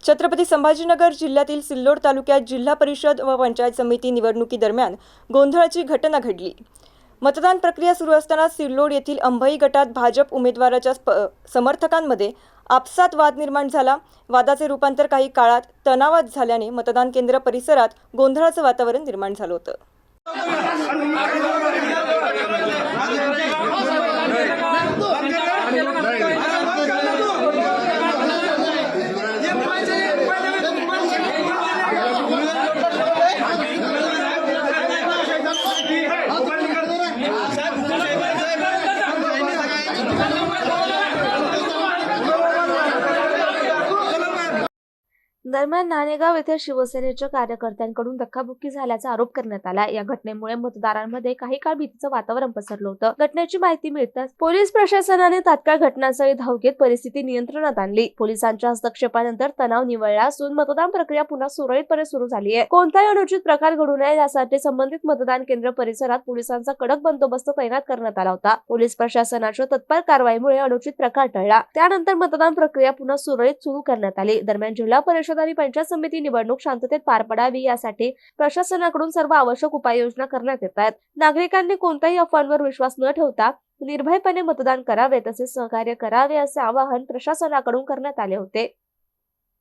छत्रपती संभाजीनगर जिल्ह्यातील सिल्लोड तालुक्यात जिल्हा परिषद व पंचायत समिती निवडणुकीदरम्यान गोंधळाची घटना घडली। मतदान प्रक्रिया सुरू असताना सिल्लोड येथील अंभई गटात भाजप उमेदवाराच्या समर्थकांमध्ये आपसात वाद निर्माण झाला। वादाचे रूपांतर काही काळात तणावात झाल्याने मतदान केंद्र परिसरात गोंधळाचं वातावरण निर्माण झालं होतं। दरम्यान नाणेगाव येथे शिवसेनेच्या कार्यकर्त्यांकडून धक्काबुक्की झाल्याचा आरोप करण्यात आला। या घटनेमुळे मतदारांमध्ये काही काळ भीतीचं वातावरण पसरलं होतं। घटनेची माहिती मिळताच पोलीस प्रशासनाने तात्काळ घटनास्थळी धाव घेत परिस्थिती नियंत्रणात आणली। पोलिसांच्या हस्तक्षेपानंतर तणाव निवळला असून मतदान प्रक्रिया पुन्हा सुरळीतपणे सुरू झाली आहे। कोणताही अनुचित प्रकार घडू नये यासाठी संबंधित मतदान केंद्र परिसरात पोलिसांचा कडक बंदोबस्त तैनात करण्यात आला होता। पोलीस प्रशासनाच्या तत्पर कारवाईमुळे अनुचित प्रकार टळला। त्यानंतर मतदान प्रक्रिया पुन्हा सुरळीत सुरू करण्यात आली। दरम्यान जिल्हा परिषद आणि पंचायत समिती निवडणूक शांततेत पार पडावी यासाठी प्रशासनाकडून सर्व आवश्यक उपाययोजना करण्यात येत आहेत। नागरिकांनी कोणत्याही अफवांवर विश्वास न ठेवता निर्भयपणे मतदान करावे तसेच सहकार्य करावे असे आवाहन प्रशासनाकडून करण्यात आले होते।